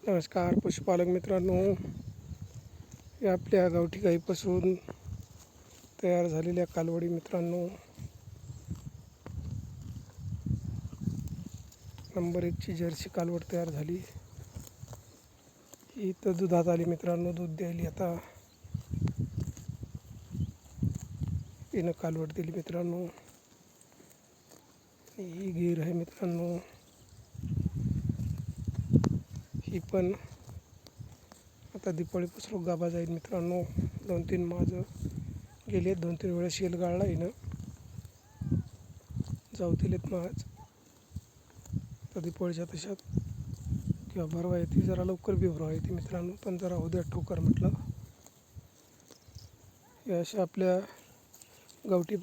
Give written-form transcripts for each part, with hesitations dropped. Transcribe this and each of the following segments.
नमस्कार पशुपालक मित्रांनो, या आपल्या गावठी गाईपासून तयार झालेल्या कालवडी मित्रांनो, नंबर 1 ची जर्सी कालवड तयार झाली. ही तर दुधात आली मित्रांनो, दूध द्यायली. आता हिनं कालवड दिली मित्रांनो. ही गीर आहे मित्रांनो. ही पण आता दिपाळीपासून गाभा जाईल मित्रांनो. 2-3 माझं गेले, 2-3 वेळा शेल गाळला हिनं, जाऊ दिलेत माझ. आता दिपाळीच्या तशात किंवा भरवा येते, जरा लवकर बी भरवा येते मित्रांनो, पण जरा उद्या ठोकर म्हटलं. या अशा आपल्या गावठी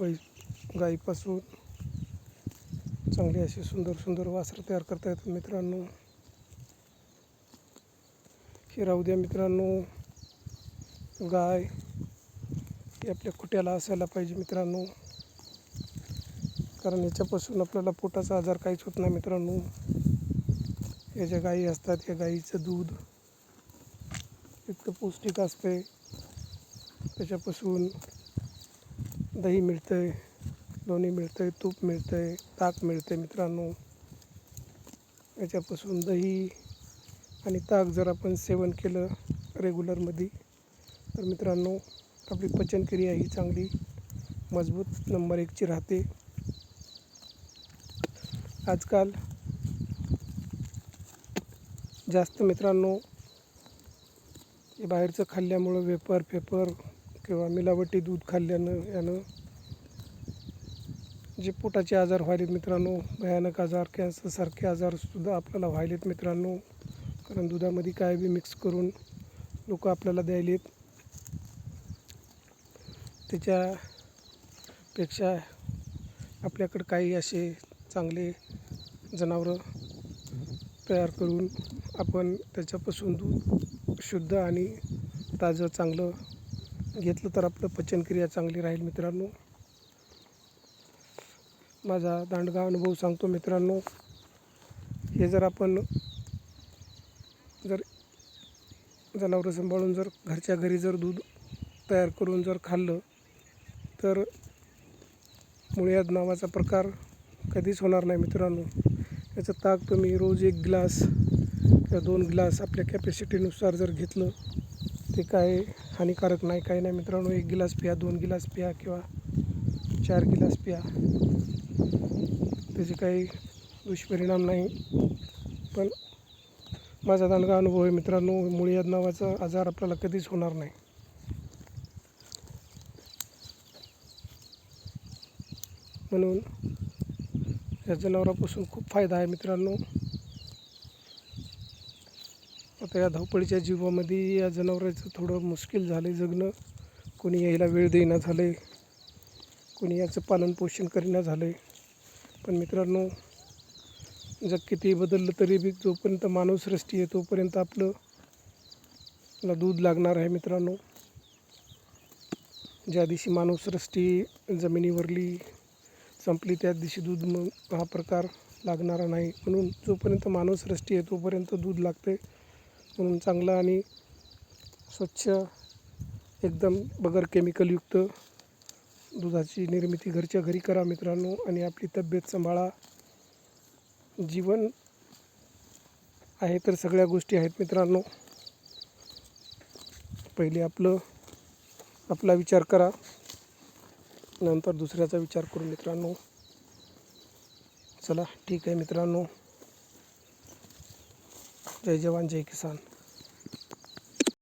गाईपासून चांगले असे सुंदर सुंदर वासरं तयार करता येतात मित्रांनो. हे राहू द्या मित्रांनो, गाय ही आपल्या खुट्याला असायला पाहिजे मित्रांनो, कारण याच्यापासून आपल्याला पोटाचा आजार काहीच होत नाही मित्रांनो. या ज्या गायी असतात, या गाईचं दूध इतकं पौष्टिक असते. त्याच्यापासून दही मिळतंय, लोणी मिळतंय, तूप मिळतंय, ताक मिळतंय मित्रांनो. याच्यापासून दही आणि ताक जर आपण सेवन केलं रेग्युलरमध्ये, तर मित्रांनो आपली पचनक्रिया ही चांगली मजबूत नंबर 1 ची राहते. आजकाल जास्त मित्रांनो हे बाहेरचं खाल्ल्यामुळं वेपर किंवा मिलावटी दूध खाल्ल्यानं यानं जे पोटाचे आजार व्हायलेत मित्रांनो, भयानक आजार, कॅन्सरसारखे आजारसुद्धा आपल्याला व्हायलेत मित्रांनो. कारण दुधामध्ये काय बी मिक्स करून लोक आपल्याला द्यायलेत. त्याच्यापेक्षा आपल्याकडं काही असे चांगले जनावरं तयार करून आपण त्याच्यापासून दूध शुद्ध आणि ताजं चांगलं घेतलं तर आपलं पचनक्रिया चांगली राहील मित्रांनो. माझा दांडगा अनुभव सांगतो मित्रांनो. हे जर आपण जनावरं सांभाळून जर घरच्या घरी जर दूध तयार करून जर खाल्लं, तर मुळ्याद नावाचा प्रकार कधीच होणार नाही मित्रांनो. याचं ताक तुम्ही रोज 1 ग्लास किंवा 2 ग्लास आपल्या कॅपॅसिटीनुसार जर घेतलं, ते काय हानिकारक नाही, काही नाही मित्रांनो. 1 गिलास प्या, 2 गिलास प्या किंवा 4 गिलास प्या, त्याचे काही दुष्परिणाम नाही. पण माझा दांडगा अनुभव आहे मित्रांनो, मुळ्याद नावाचा आजार आपल्याला कधीच होणार नाही. म्हणून या जनावरांपासून खूप फायदा आहे मित्रांनो. आता या धावपळीच्या जीवामध्ये या जनावरांचं थोडं मुश्किल झालं जगणं. कोणी यायला वेळ देईना झाले, कोणी याचं पालनपोषण करीना झाले. पण मित्रांनो, जग किती बदललं तरी बी जोपर्यंत मानवसृष्टी आहे तोपर्यंत आपलं दूध लागणार आहे मित्रांनो. ज्या दिवशी मानवसृष्टी जमिनीवरली संपली, त्याच दिवशी दूध हा प्रकार लागणारा नाही. म्हणून जोपर्यंत मानवसृष्टी आहे तोपर्यंत दूध लागते. म्हणून चांगलं आणि स्वच्छ, एकदम बगर केमिकलयुक्त दुधाची निर्मिती घरच्या घरी करा मित्रांनो, आणि आपली तब्येत सांभाळा. जीवन आहे तर सगळ्या गोष्टी आहेत मित्रांनो. पहिले आपला विचार करा, नंतर दुसऱ्याचा विचार करू मित्रांनो. चला ठीक आहे मित्रांनो. जय जवान जय किसान.